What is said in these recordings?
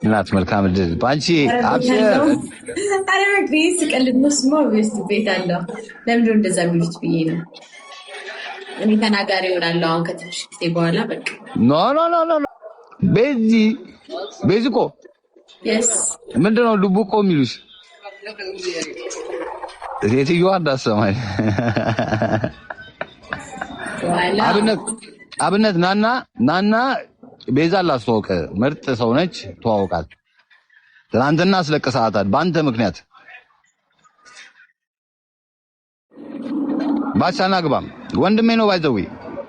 እናት መልካም እድል ባንቺ አብሽር። አረ ግሬስ ቀልድ መስሞ ቤስት ቤት አለው። ለምንድነው እንደዛ የሚሉት ብዬ ነው እኔ ተናጋሪ እሆናለሁ። አሁን ከትንሽ ጊዜ በኋላ በቃ ኖ ቤዚኮ የስ ምንድነው ዱቡቆ የሚሉሽ? ሴትዮዋ እንዳሰማኝ አብነት ናና ቤዛ ላስተዋውቅ። ምርጥ ሰው ነች፣ ተዋውቃት። ትናንትና አስለቅሰሃታል በአንተ ምክንያት። ባቻና ግባም ወንድሜ ነው ባይዘው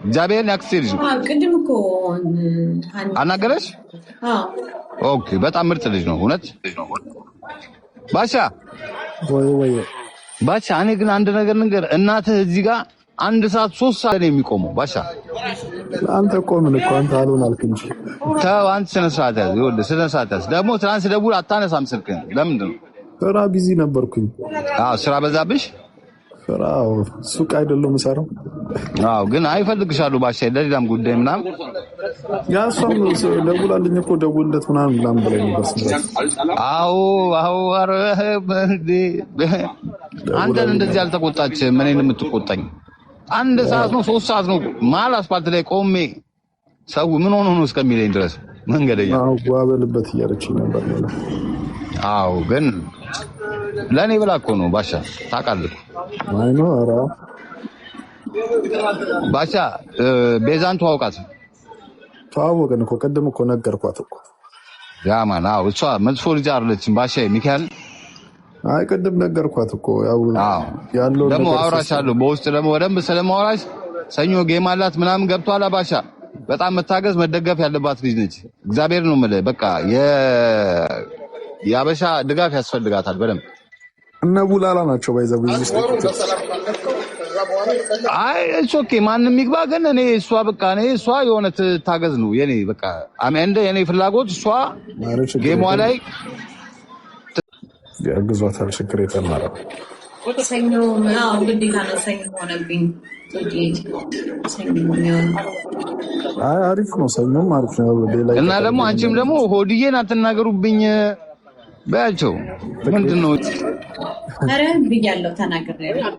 እግዚአብሔርን ያክስቴ ልጅ ነው። ቅድም እኮ አናገረሽ? ኦኬ በጣም ምርጥ ልጅ ነው እውነት። ባቻ ወይ ባቻ እኔ ግን አንድ ነገር ንገር። እናትህ እዚህ ጋር 1 ሰዓት 3 ሰዓት ነው የሚቆመው። ባቻ አንተ ቆምን እኮ አንተ አልሆን አልክ እንጂ ተው አንተ ስነ ስርዓት ያዝ። ይኸውልህ ስነ ስርዓት ያዝ። ደግሞ ትናንት ደውል አታነሳም ስልክህን ለምንድን ነው? ስራ ቢዚ ነበርኩኝ። ስራ በዛብሽ? ስራው ሱቅ አይደለም ሰራው። ግን አይፈልግሻሉ ባሻ ለሌላም ጉዳይ ምናምን ያሷም ደውላልኝ እኮ ደውልለት ምናምን ብለኝ ነበር። ኧረ አንተን እንደዚህ አልተቆጣችም። እኔን የምትቆጣኝ 1 ሰዓት ነው 3 ሰዓት ነው ማል አስፋልት ላይ ቆሜ ሰው ምን ሆኖ ነው እስከሚለኝ ድረስ መንገደኛ ዋበልበት እያለችኝ ነበር። ግን ለኔ ብላ እኮ ነው ባሻ ታውቃለህ። አይ ነው ኧረ ባሻ ቤዛን ተዋውቃት። ተዋወቅን እኮ ቅድም እኮ ነገርኳት እኮ ያማን እሷ መጥፎ ልጅ አይደለችም ባሻ ሚካኤል። አይ ቅድም ነገርኳት እኮ ያለው ደግሞ አውራሻለሁ በውስጥ ደግሞ ወደም ስለማውራሽ ሰኞ ጌም አላት ምናምን ገብቷል። ባሻ በጣም መታገዝ መደገፍ ያለባት ልጅ ነች። እግዚአብሔር ነው የምልህ በቃ የአበሻ ድጋፍ ያስፈልጋታል በደንብ። እነ ቡላላ ናቸው ባይዘው እዚህ እሱ ኦኬ ማንንም ይግባ። ግን እሷ የሆነ ታገዝ ነው የኔ በቃ የኔ ፍላጎት። እሷ ጌሟ ላይ ያግዟታል። ችግር የተማረ ሰኞ ግዴታ ነው። ሰኞ ሆነብኝ። አሪፍ ነው። ሰኞም አሪፍ ነው። እና ደግሞ አንቺም ደግሞ ሆድዬን አትናገሩብኝ በያቸው። ምንድነው? አረ ብያለሁ ተናግሬያለሁ።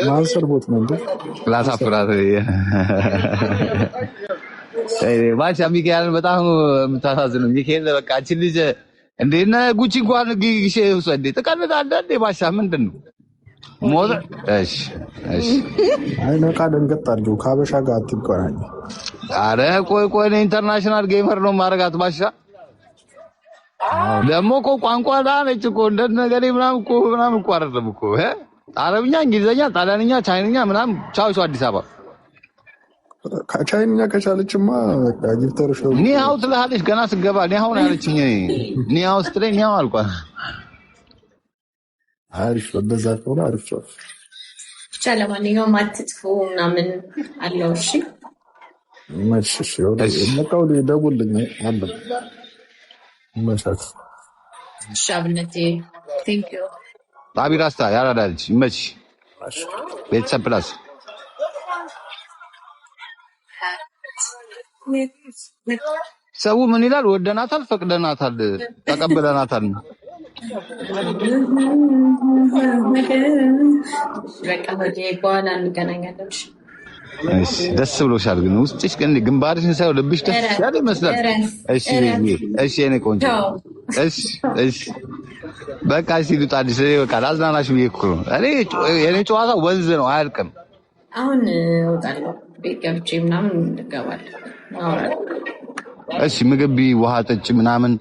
ማንሰር ቦት ነው እንዴ? ላሳፍራት ባቻ ሚካኤል በጣም የምታሳዝነው ሚካኤል በቃ አንቺ ልጅ እንዴና ጉቺ እንኳን ግሽ ወሰደ ተቀነታለህ እንዴ ባሻ ምንድነው? ሞት እሺ አይ ነቃ ደንገጥ አድርገው ካበሻ ጋር አትቆራኝ። አረ ቆይ ኢንተርናሽናል ጌመር ነው ማረጋት ባሻ ደግሞ እኮ ቋንቋ ዳነች እኮ እንደነገሬ ምናምን እኮ አይደለም እኮ አረብኛ፣ እንግሊዘኛ፣ ጣሊያንኛ፣ ቻይንኛ ምናምን ቻው አዲስ አበባ ከቻይንኛ ከቻለችማ ጊፍተር ሾው ኒሃው ትላለች ገና ስገባ ኒሃው ነው ያለችኝ። ኒሃው ስትለኝ ኒሃው አልኳት። አሪፍ በዛ ከሆነ አሪፍ ነው። ብቻ ለማንኛውም አትጥፉ ምናምን አለው። እሺ መችሽ መጣው ደውልልኝ አለ መቻት ሻብነቴ ቴንክ ዩ ባቢራስታ ያራዳልች ይመች ቤተሰብ ፕላስ ሰው ምን ይላል? ወደናታል፣ ፈቅደናታል፣ ተቀበለናታል። በቃ በኋላ እንገናኛለን። እሺ ደስ ብሎሻል ግን ውስጥሽ ግን ግንባርሽን ሳይው ልብሽ ደስ ያለ ይመስላል። እሺ የኔ ቆንጆ እሺ በቃ ሲሉጣልሽ በቃ ላዝናናሽ ብዬሽ እኮ ነው። የኔ ጨዋታ ወንዝ ነው አያልቅም። አሁን እወጣለሁ ቤት ገብቼ ምናምን እንገባለን። እሺ ምግብ ውሃ ጠጭ ምናምን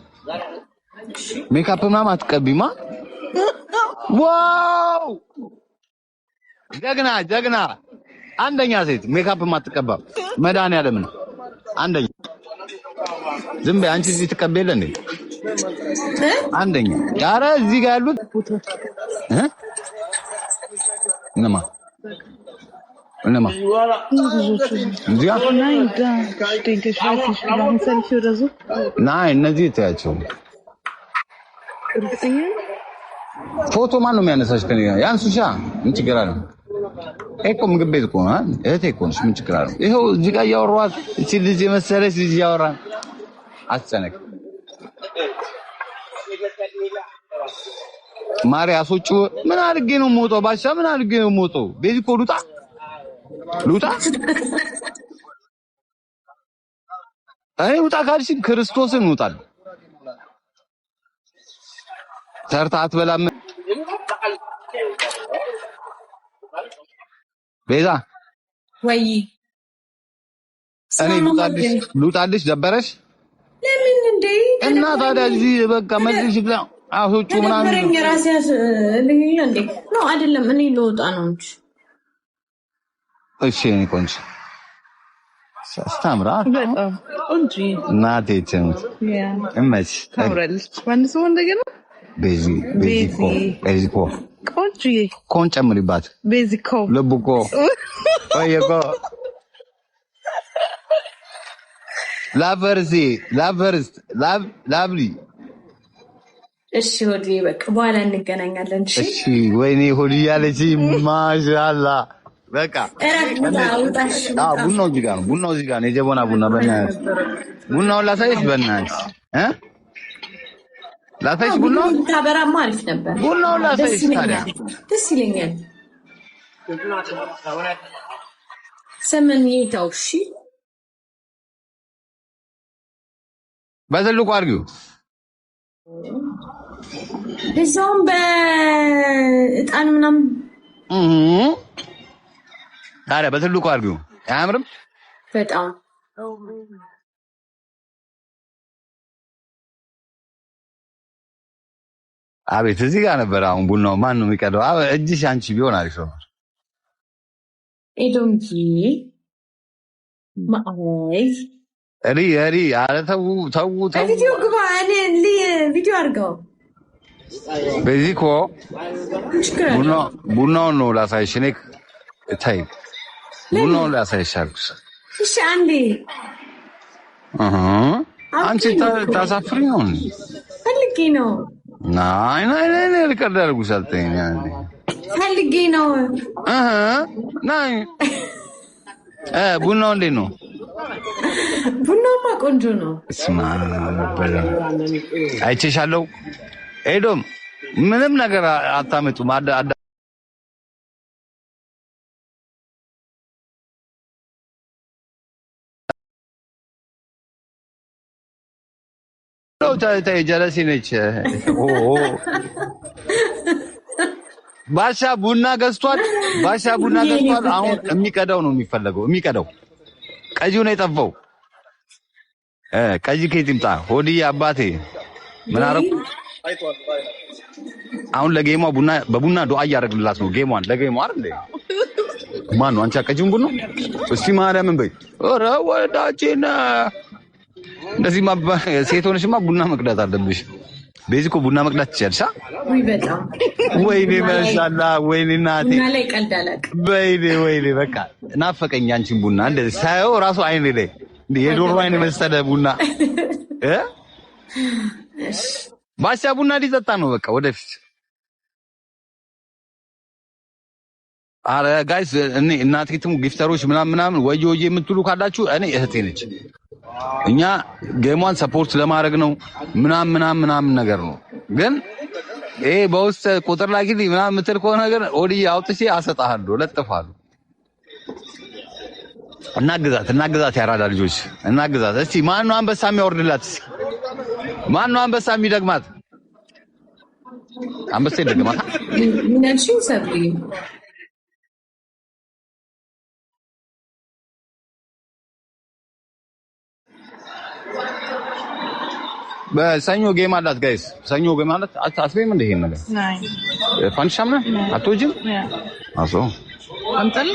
ሜካፕ ምናምን አትቀቢማ። ዋው ጀግና አንደኛ ሴት ሜካፕ ማትቀባ መድኃኒዓለም ነው አንደኛ። ዝም በይ አንቺ እዚህ ትቀበለ እንዴ? አንደኛ ኧረ እዚህ ጋር ያሉት እነማ ናይ እነዚህ ታያቸው ፎቶ ማን ነው የሚያነሳሽ? ከኔ ያንሱሻ ምን ችግር አለ? እኮ ምግብ ቤት እኮ ነው እህቴ እኮ ነሽ። ምን ችግር አለ? ይኸው እዚህ ጋር እያወራኋት እቺ ልጅ የመሰለች ልጅ እያወራን አስጨነቅ ማርያ አስወጪ ምን አድርጌ ነው የምወጣው ባሻ ምን አድርጌ ነው የምወጣው ቤዚ እኮ ሉጣ አይ ውጣ ካልሽ ክርስቶስን ውጣል ሰርታ አትበላም ቤዛ ወይ እኔ ሉጣልሽ ደበረሽ ለምን እንዴ እና ታዲያ እዚህ በቃ መልሽ ብላ አሁን ምናምን ደበረኝ ራሴ ለምን እንዴ ነው አይደለም እኔ ልወጣ ነው እንጂ እሺ እኔ ቆንጆ አስተምራ በጣም ቆንጆ እናቴ ትምት እመች ታምራለች ማን ሰው እንደገና ቤዚኮ ቆንጆ ኮን ጨምሪባት ቤዚኮ ልቡኮ ወይኮ ላቭሊ እሺ ሆዲ በቃ በኋላ እንገናኛለን እሺ ወይኔ ሆዲ ያለች ማሻአላ በቃ ቡናው እዚህ ጋር ነው የጀቦና ቡና በእናትህ ቡናውን ላሳይሽ በእናትህ ላሳይሽ ቡናው ታበራማ አሪፍ ነበር ቡናውን ላሳይሽ ታዲያ ደስ ይለኛል ሰመን ይታው እሺ በትልቁ አድርጊው እዛውም በእጣን ምናምን ታዲያ በትልቁ አድርጊው አያምርም በጣም አቤት እዚህ ጋር ነበር አሁን ቡናው ማን ነው የሚቀደው እጅሽ አንቺ ቢሆን አሪፍ ነው ኤዶምጂ ማአይ እሪ አረ ተው ቪዲዮ ግባ እኔ ቪዲዮ አድርገው ቤዚኮ ቡናውን ነው ላሳይሽ እኔ ታይ ቡናውን ላሳይሽ አልኩሽ እሺ አንዴ አንቺ ታሳፍሪ ነው ፈልጌ ነው ናይ ልቀርድ አድርጉሽ አልተኝ ፈልጌ ነው ናይ ቡናው እንዴት ነው ቡናውማ ቆንጆ ነው እስማ አይቼሻለሁ ኤዶም ምንም ነገር አታመጡም ታይ ጀለሲ ነች ባሻ ቡና ገዝቷል አሁን የሚቀዳው ነው የሚፈለገው ቀጂው ነው የጠፋው ቀጂ ከየት ይምጣ ሆዲ አባቴ ምን አረኩ አሁን ለጌሟ በቡና ዱአ እያደረግንላት ነው ጌሟን ለጌሟ አይደል ማን ነው አንቺ አቀጂውን ቡና እስቲ ማርያምን በይ ኧረ ወዳጄና እንደዚህ ሴት ሆነሽማ ቡና መቅዳት አለብሽ ቤዚኮ ቡና መቅዳት ትችያለሽ ወይ በጣም ወይኔ ማሻአላ ወይኔ ናቲ ቡና ላይ ቀልዳለቅ ወይኔ በቃ ናፈቀኝ አንቺን ቡና እንደዚህ ሳይው ራሱ አይኔ ላይ የዶሮ አይኔ መሰለ ቡና ባሻ ቡና ሊጠጣ ነው በቃ ወደፊት አረ ጋይስ እኔ እናቴትም ጊፍተሮች ምናምን ወዮ የምትሉ ካላችሁ እኔ እህቴ ነች እኛ ጌሟን ሰፖርት ለማድረግ ነው ምናምን ነገር ነው ግን ይሄ በውስጥ ቁጥር ላይ ግን ምናምን ምትል ከሆነ ነገር ኦዲ አውጥቼ አሰጣሃለሁ ለጥፋለሁ እናግዛት ያራዳ ልጆች እናግዛት እስቲ ማን ነው አንበሳ የሚያወርድላት ማን ነው አንበሳ የሚደግማት አንበሳ ይደግማት ምንሽ ሰብሊ በሰኞ ጌም አላት ጋይስ ሰኞ ጌም አላት አትስበይም እንደ ይሄን ነገር ናይ ፋንሻምና አትወጂም አሶ አንተን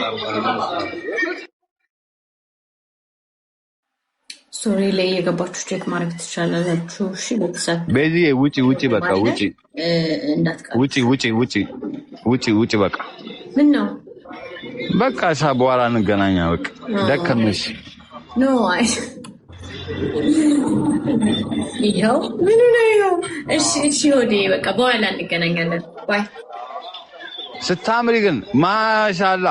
ስቶሪ ላይ የገባችሁ ቼክ ማድረግ ትችላላችሁ እሺ ለተሳት ቤዚ ውጪ በቃ ውጪ በቃ ምን ነው በቃ በኋላ እንገናኛ በቃ ደከመሽ ኖ አይ ይኸው ምን ነው እሺ ሆዴ በቃ በኋላ እንገናኛለን ባይ ስታምሪ ግን ማሻአላ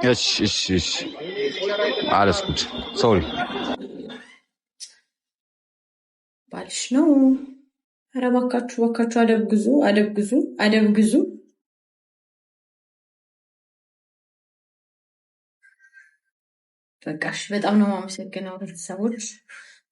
እሺ አለስኩት ሶሪ ባልሽ ነው ኧረ እባካችሁ አደብ ግዙ። በቃሽ በጣም ነው የማመሰግነው ቤተሰቦች።